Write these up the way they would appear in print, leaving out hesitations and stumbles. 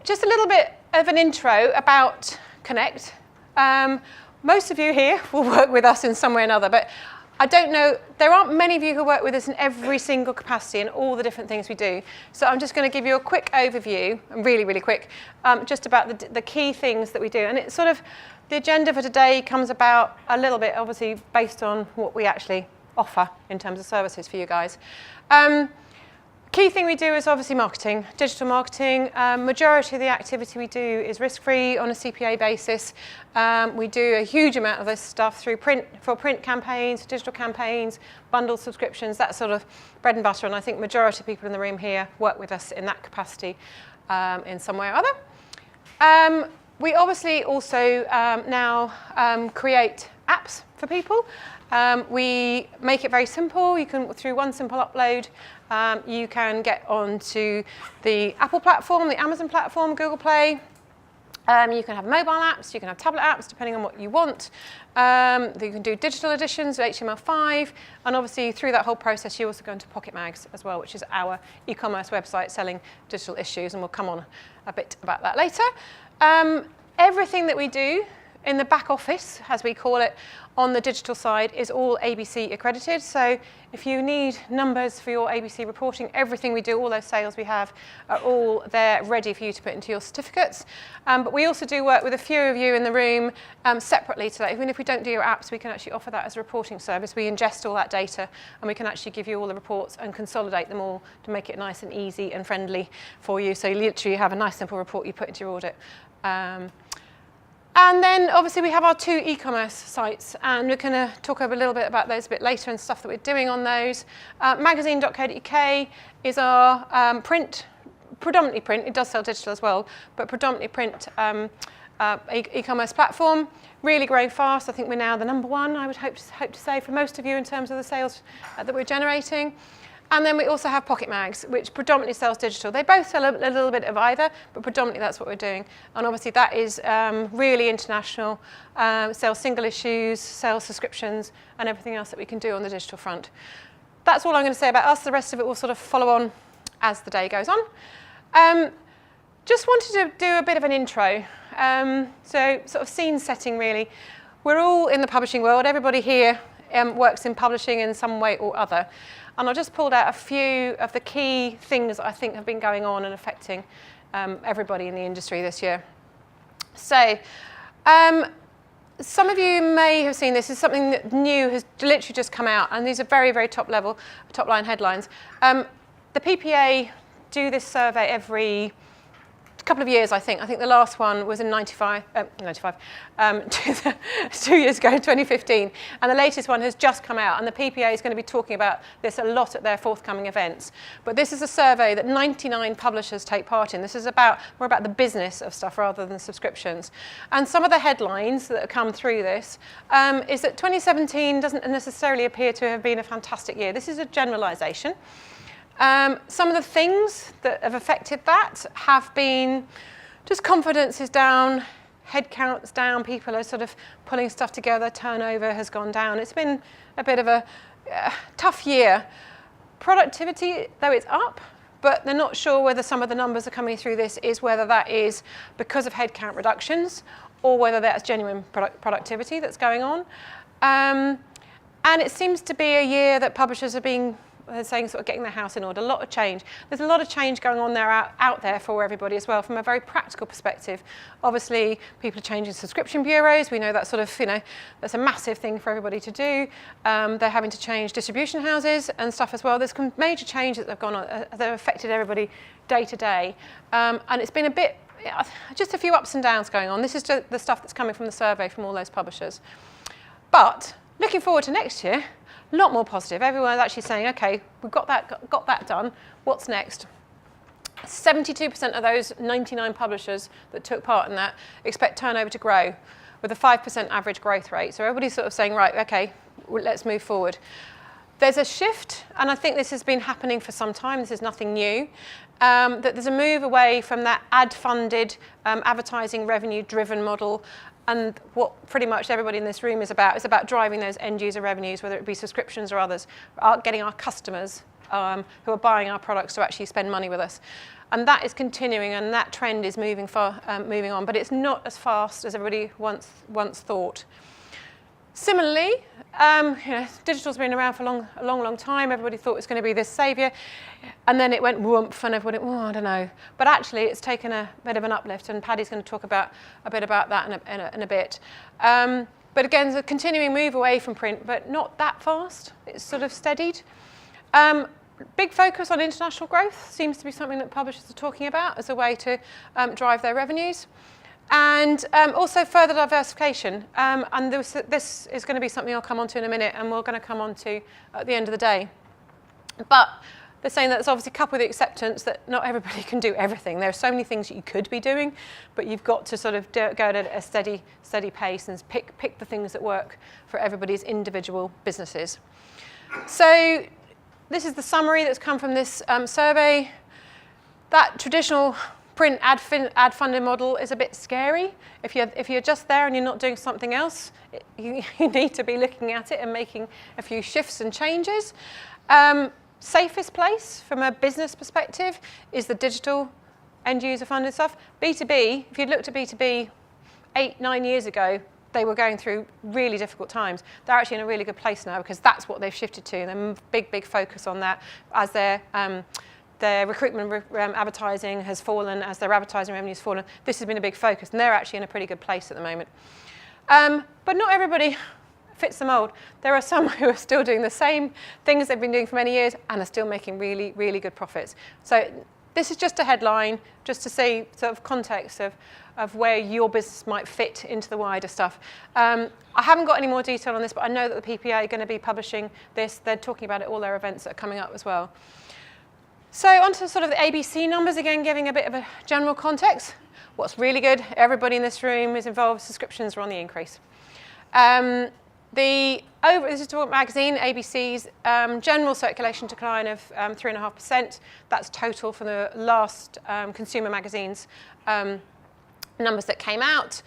just a little bit of an intro about Connect. Most of you here will work with us in some way or another, but I don't know, there aren't many of you who work with us in every single capacity and all the different things we do. So I'm just going to give you a quick overview, really, really quick, just about the key things that we do. And it's sort of, the agenda for today comes about a little bit, obviously, based on what we actually offer in terms of services for you guys. Key thing we do is obviously marketing, digital marketing. Majority of the activity we do is risk-free on a CPA basis. We do a huge amount of this stuff through print campaigns, digital campaigns, bundled subscriptions, that sort of bread and butter. And I think majority of people in the room here work with us in that capacity in some way or other. We obviously also now create apps for people. We make it very simple. You can, through one simple upload, you can get onto the Apple platform, the Amazon platform, Google Play. You can have mobile apps, you can have tablet apps, depending on what you want. You can do digital editions with HTML5, and obviously through that whole process, you also go into Pocket Mags as well, which is our e-commerce website selling digital issues, and we'll come on a bit about that later. Everything that we do in the back office, as we call it, on the digital side is all ABC accredited. So if you need numbers for your ABC reporting, everything we do, all those sales we have, are all there ready for you to put into your certificates. But we also do work with a few of you in the room separately to that. Even if we don't do your apps, we can actually offer that as a reporting service. We ingest all that data and we can actually give you all the reports and consolidate them all to make it nice and easy and friendly for you. So you literally have a nice simple report you put into your audit. And then obviously we have our two e-commerce sites, and we're going to talk a little bit about those a bit later and stuff that we're doing on those. Magazine.co.uk is our predominantly print, it does sell digital as well, but predominantly print e-commerce platform. Really growing fast. I think we're now the #1, I would hope to say, for most of you in terms of the sales that we're generating. And then we also have Pocket Mags, which predominantly sells digital. They both sell a little bit of either, but predominantly that's what we're doing. And obviously that is really international, sells single issues, sells subscriptions, and everything else that we can do on the digital front. That's all I'm going to say about us. The rest of it will sort of follow on as the day goes on. Just wanted to do a bit of an intro. So sort of scene setting, really. We're all in the publishing world. Everybody here works in publishing in some way or other. And I just pulled out a few of the key things that I think have been going on and affecting everybody in the industry this year. So some of you may have seen this. This is something that new has literally just come out, and these are very, very top line headlines. The PPA do this survey every couple of years, I think. I think the last one was in 2 years ago, 2015. And the latest one has just come out. And the PPA is going to be talking about this a lot at their forthcoming events. But this is a survey that 99 publishers take part in. This is more about the business of stuff rather than subscriptions. And some of the headlines that have come through this is that 2017 doesn't necessarily appear to have been a fantastic year. This is a generalization. Some of the things that have affected that have been just confidence is down, headcount's down, people are sort of pulling stuff together, turnover has gone down. It's been a bit of a tough year. Productivity, though, it's up, but they're not sure whether some of the numbers are coming through this is whether that is because of headcount reductions or whether that's genuine productivity that's going on. And it seems to be a year that publishers are being saying sort of getting their house in order, a lot of change. There's a lot of change going on there out there for everybody as well from a very practical perspective. Obviously, people are changing subscription bureaus. We know that sort of, that's a massive thing for everybody to do. They're having to change distribution houses and stuff as well. There's some major changes that have gone on that have affected everybody day to day. And it's been a bit, just a few ups and downs going on. This is just the stuff that's coming from the survey from all those publishers. But looking forward to next year, a lot more positive. Everyone's actually saying, OK, we've got that done. What's next? 72% of those 99 publishers that took part in that expect turnover to grow with a 5% average growth rate. So everybody's sort of saying, right, OK, let's move forward. There's a shift, and I think this has been happening for some time. This is nothing new. That there's a move away from that ad-funded, advertising revenue-driven model And what pretty much everybody in this room is about driving those end user revenues, whether it be subscriptions or others, getting our customers who are buying our products to actually spend money with us. And that is continuing, and that trend is moving on, but it's not as fast as everybody once thought. Similarly, digital's been around for a long time. Everybody thought it was going to be this saviour, and then it went whoomp, and everybody went, I don't know. But actually, it's taken a bit of an uplift, and Paddy's going to talk a bit about that in a bit. But again, it's a continuing move away from print, but not that fast. It's sort of steadied. Big focus on international growth seems to be something that publishers are talking about as a way to drive their revenues. And also further diversification. And this is going to be something I'll come on to in a minute, and we're going to come on to at the end of the day. But they're saying that there's obviously coupled with the acceptance that not everybody can do everything. There are so many things that you could be doing, but you've got to sort of go at a steady pace and pick the things that work for everybody's individual businesses. So this is the summary that's come from this survey. That traditional print ad funded model is a bit scary. If you're just there and you're not doing something else, you need to be looking at it and making a few shifts and changes. Safest place from a business perspective is the digital end user funded stuff. B2B, if you'd looked at B2B 8-9 years ago, they were going through really difficult times. They're actually in a really good place now because that's what they've shifted to. And big focus on that as their recruitment advertising has fallen, as their advertising revenue has fallen. This has been a big focus, and they're actually in a pretty good place at the moment. But not everybody fits the mold. There are some who are still doing the same things they've been doing for many years and are still making really, really good profits. So this is just a headline, just to see sort of context of where your business might fit into the wider stuff. I haven't got any more detail on this, but I know that the PPA are going to be publishing this. They're talking about it at all their events that are coming up as well. So onto sort of the ABC numbers, again, giving a bit of a general context. What's really good, everybody in this room is involved, subscriptions are on the increase. This is Talk Magazine, ABC's general circulation decline of 3.5%. That's total for the last consumer magazines numbers that came out.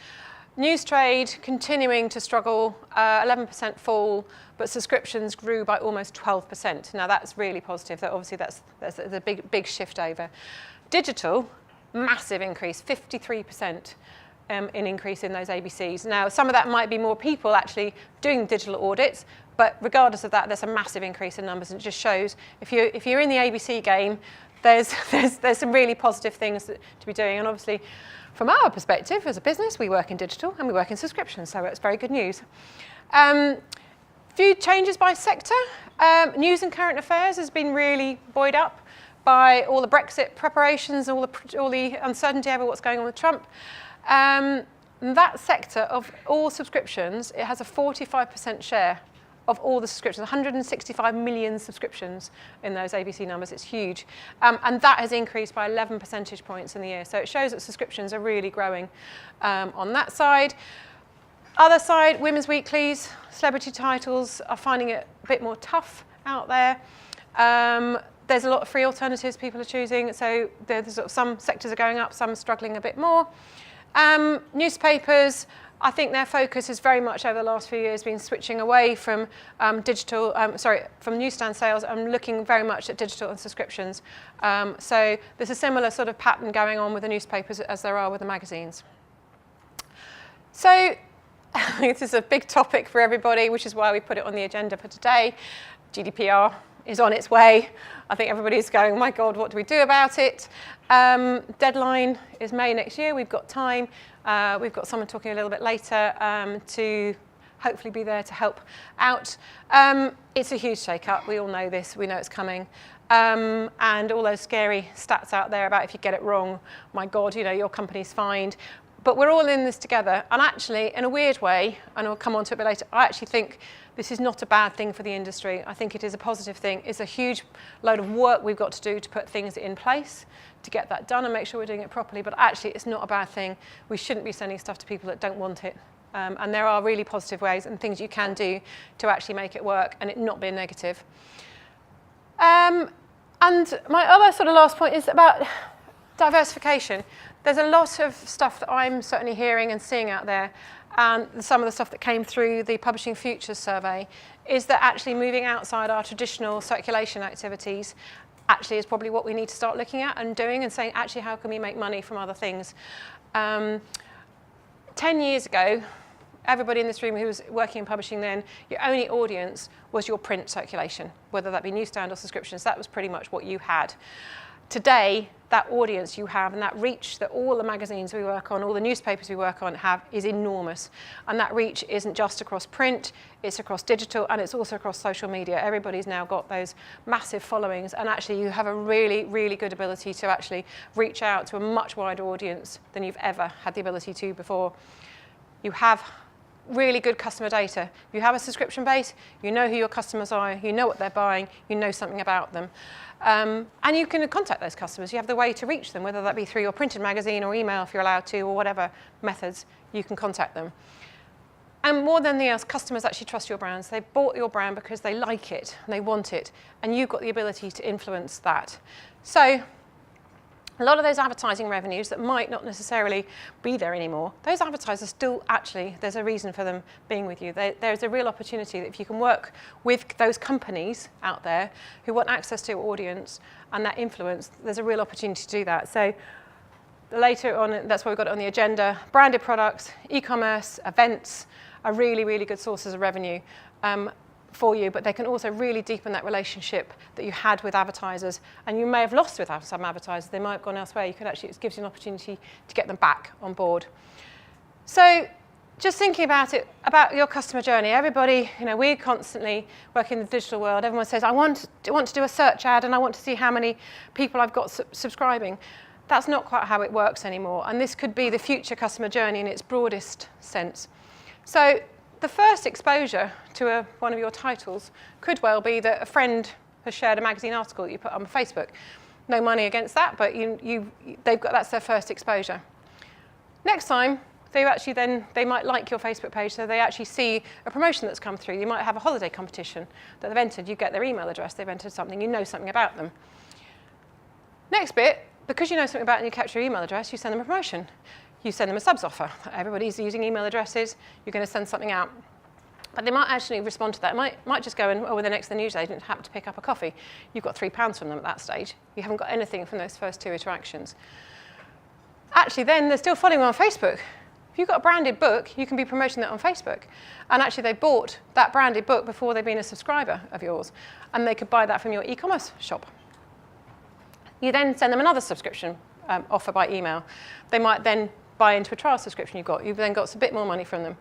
News trade continuing to struggle, 11% fall, but subscriptions grew by almost 12%. Now that's really positive. That obviously that's a big shift over. Digital, massive increase, 53%. In increase in those ABCs. Now, some of that might be more people actually doing digital audits, but regardless of that, there's a massive increase in numbers, and it just shows if you're in the ABC game, there's some really positive things to be doing. And obviously, from our perspective as a business, we work in digital and we work in subscriptions, so it's very good news. Few changes by sector. News and current affairs has been really buoyed up by all the Brexit preparations, all the uncertainty over what's going on with Trump. That sector of all subscriptions, it has a 45% share of all the subscriptions, 165 million subscriptions in those ABC numbers. It's huge. And that has increased by 11 percentage points in the year. So it shows that subscriptions are really growing on that side. Other side, women's weeklies, celebrity titles are finding it a bit more tough out there. There's a lot of free alternatives people are choosing. So there's sort of some sectors are going up, some are struggling a bit more. Newspapers, I think their focus is very much over the last few years been switching away from from newsstand sales and looking very much at digital and subscriptions. So there's a similar sort of pattern going on with the newspapers as there are with the magazines. So this is a big topic for everybody, which is why we put it on the agenda for today. GDPR is on its way. I think everybody's going, oh my God, what do we do about it? Deadline is May next year. We've got time. We've got someone talking a little bit later to hopefully be there to help out. It's a huge shake-up. We all know this. We know it's coming. And all those scary stats out there about if you get it wrong, my God, your company's fined. But we're all in this together. And actually, in a weird way, and I'll come on to it a bit later, I actually think this is not a bad thing for the industry. I think it is a positive thing. It's a huge load of work we've got to do to put things in place to get that done and make sure we're doing it properly. But actually, it's not a bad thing. We shouldn't be sending stuff to people that don't want it. And there are really positive ways and things you can do to actually make it work and it not be a negative. And my other sort of last point is about diversification. there's a lot of stuff that I'm certainly hearing and seeing out there, and some of the stuff that came through the Publishing Futures survey is that actually moving outside our traditional circulation activities actually is probably what we need to start looking at and doing, and saying, actually, how can we make money from other things? 10 years ago, everybody in this room who was working in publishing then, your only audience was your print circulation, whether that be newsstand or subscriptions. That was pretty much what you had. Today, that audience you have and that reach that all the magazines we work on, all the newspapers we work on have is enormous. And that reach isn't just across print, it's across digital, and it's also across social media. Everybody's now got those massive followings, and actually you have a really, really good ability to actually reach out to a much wider audience than you've ever had the ability to before. You have really good customer data. You have a subscription base, you know who your customers are, you know what they're buying, you know something about them. And you can contact those customers. You have the way to reach them, whether that be through your printed magazine or email if you're allowed to, or whatever methods you can contact them. And more than anything else, customers actually trust your brands. They bought your brand because they like it and they want it, and you've got the ability to influence that. So a lot of those advertising revenues that might not necessarily be there anymore, those advertisers still actually, there's a reason for them being with you. There's a real opportunity that if you can work with those companies out there who want access to your audience and that influence, there's a real opportunity to do that. So later on, that's why we've got it on the agenda. Branded products, e-commerce, events are really, really good sources of revenue for you, but they can also really deepen that relationship that you had with advertisers, and you may have lost with some advertisers. They might have gone elsewhere. You could actually, it gives you an opportunity to get them back on board. So just thinking about it, about your customer journey, everybody, we're constantly working in the digital world. Everyone says, I want to do a search ad and I want to see how many people I've got subscribing. That's not quite how it works anymore, and this could be the future customer journey in its broadest sense. So the first exposure to one of your titles could well be that a friend has shared a magazine article that you put on Facebook. No money against that, but that's their first exposure. Next time, they might like your Facebook page, so they actually see a promotion that's come through. You might have a holiday competition that they've entered. You get their email address, they've entered something, you know something about them. Next bit, because you know something about it and you capture your email address, you send them a promotion. You send them a subs offer. Everybody's using email addresses. You're going to send something out. But they might actually respond to that. Might just go and, we're the next news agent, happen to pick up a coffee. You've got £3 from them at that stage. You haven't got anything from those first 2 interactions. Actually, then they're still following on Facebook. If you've got a branded book, you can be promoting that on Facebook. And actually, they bought that branded book before they've been a subscriber of yours. And they could buy that from your e-commerce shop. You then send them another subscription offer by email. They might then buy into a trial subscription you've then got a bit more money from them.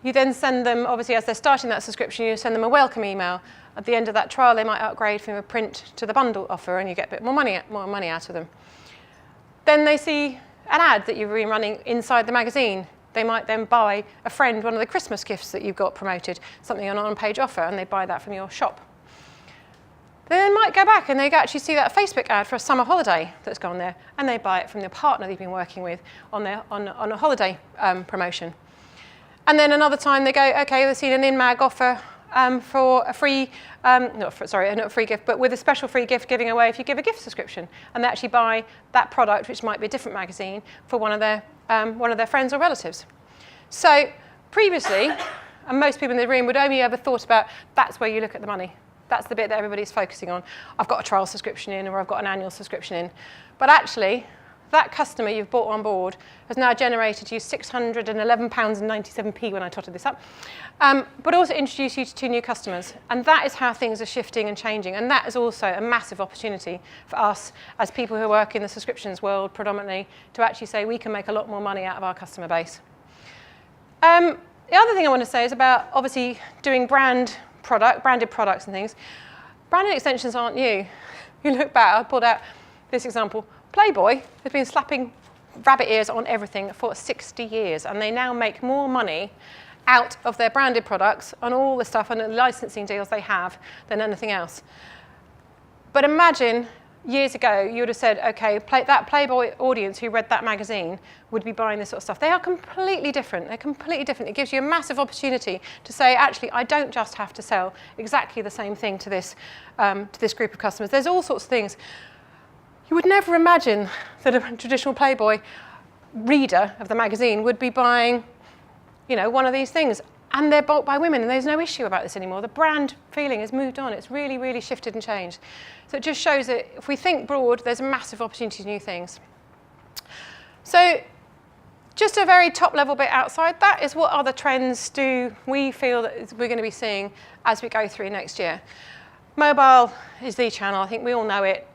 You then send them, obviously, as they're starting that subscription, you send them a welcome email. At the end of that trial, they might upgrade from a print to the bundle offer, and you get a bit more money out of them. Then they see an ad that you've been running inside the magazine. They might then buy a friend one of the Christmas gifts that you've got promoted, something on an on-page offer, and they buy that from your shop. They might go back and they actually see that Facebook ad for a summer holiday that's gone there, and they buy it from the partner they've been working with on a holiday promotion. And then another time they go, okay, they've seen an in-mag offer for a free, not a free gift, but with a special free gift giving away if you give a gift subscription, and they actually buy that product, which might be a different magazine, for one of their friends or relatives. So previously, and most people in the room would only ever thought about that's where you look at the money. That's the bit that everybody's focusing on. I've got a trial subscription in, or I've got an annual subscription in. But actually, that customer you've brought on board has now generated you £611.97 when I totted this up, but also introduced you to 2 new customers. And that is how things are shifting and changing. And that is also a massive opportunity for us as people who work in the subscriptions world predominantly to actually say we can make a lot more money out of our customer base. The other thing I want to say is about obviously doing branded products and things. Branded extensions aren't new. You look back, I pulled out this example. Playboy has been slapping rabbit ears on everything for 60 years, and they now make more money out of their branded products on all the stuff and the licensing deals they have than anything else. But imagine years ago, you would have said, okay, that Playboy audience who read that magazine would be buying this sort of stuff. They are completely different. They're completely different. It gives you a massive opportunity to say, actually, I don't just have to sell exactly the same thing to this group of customers. There's all sorts of things. You would never imagine that a traditional Playboy reader of the magazine would be buying, you know, one of these things. And they're bought by women, and there's no issue about this anymore. The brand feeling has moved on. It's really, really shifted and changed. So it just shows that if we think broad, there's a massive opportunity to do new things. So just a very top level bit outside that is what other trends do we feel that we're going to be seeing as we go through next year. Mobile is the channel. I think we all know it.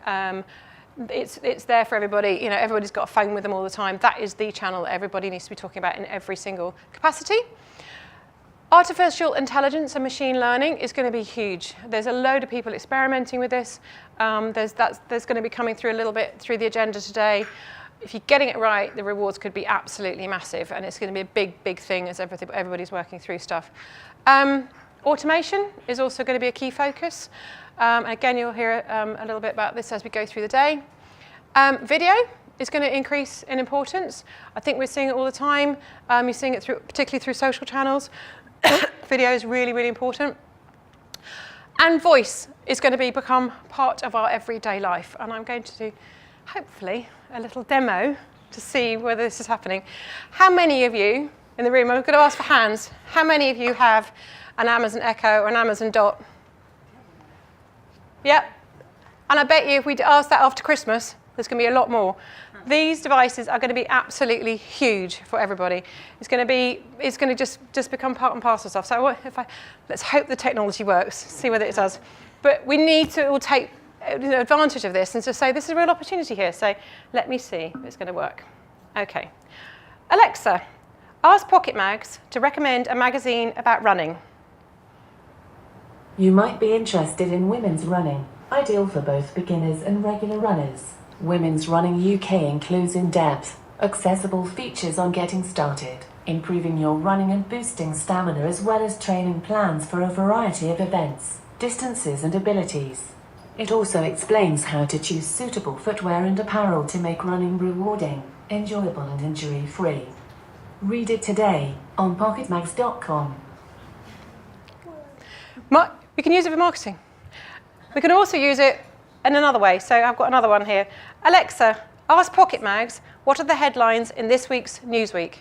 It's there for everybody. You know, everybody's got a phone with them all the time. That is the channel that everybody needs to be talking about in every single capacity. Artificial intelligence and machine learning is going to be huge. There's a load of people experimenting with this. There's going to be coming through a little bit through the agenda today. If you're getting it right, the rewards could be absolutely massive, and it's going to be a big, big thing as everybody's working through stuff. Automation is also going to be a key focus. Again, you'll hear a little bit about this as we go through the day. Video is going to increase in importance. I think we're seeing it all the time. You're seeing it particularly through social channels. Video is really, really important. And voice is going to become part of our everyday life. And I'm going to do, hopefully, a little demo to see whether this is happening. How many of you in the room, I'm going to ask for hands, how many of you have an Amazon Echo or an Amazon Dot? Yep. And I bet you if we ask that after Christmas, there's going to be a lot more. These devices are going to be absolutely huge for everybody. It's going to just become part and parcel stuff. So let's hope the technology works, see whether it does. But we need to all take advantage of this and just say, this is a real opportunity here. So let me see if it's going to work. Okay. Alexa, ask Pocket Mags to recommend a magazine about running. You might be interested in women's running, ideal for both beginners and regular runners. Women's Running UK includes in-depth, accessible features on getting started, improving your running and boosting stamina, as well as training plans for a variety of events, distances and abilities. It also explains how to choose suitable footwear and apparel to make running rewarding, enjoyable and injury-free. Read it today on pocketmags.com. We can use it for marketing. We can also use it in another way. So I've got another one here. Alexa, ask Pocket Mags, what are the headlines in this week's Newsweek?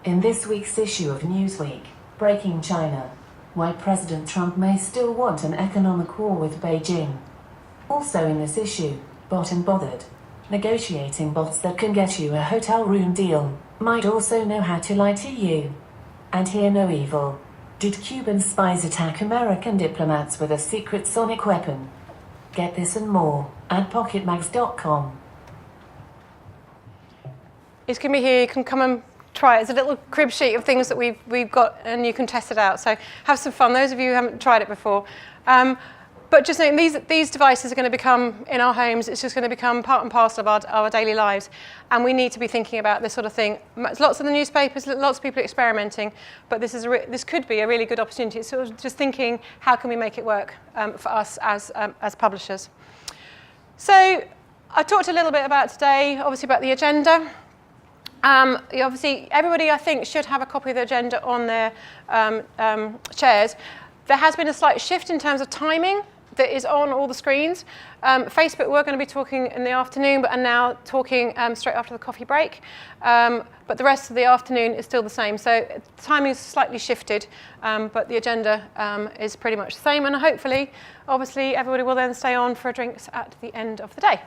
In this week's issue of Newsweek, breaking China, why President Trump may still want an economic war with Beijing. Also in this issue, bot and bothered. Negotiating bots that can get you a hotel room deal, might also know how to lie to you. And hear no evil. Did Cuban spies attack American diplomats with a secret sonic weapon? Get this and more at pocketmags.com. It's going to be here. You can come and try it. It's a little crib sheet of things that we've got, and you can test it out. So have some fun. Those of you who haven't tried it before. But just saying, these devices are going to become, in our homes, it's just going to become part and parcel of our daily lives. And we need to be thinking about this sort of thing. Lots of the newspapers, lots of people are experimenting, but this could be a really good opportunity. It's sort of just thinking, how can we make it work for us as publishers? So I talked a little bit about today, obviously about the agenda. Obviously, everybody, I think, should have a copy of the agenda on their chairs. There has been a slight shift in terms of timing that is on all the screens. Facebook, we're going to be talking in the afternoon, but are now talking straight after the coffee break. But the rest of the afternoon is still the same. So the timing is slightly shifted, but the agenda is pretty much the same. And hopefully, obviously, everybody will then stay on for drinks at the end of the day.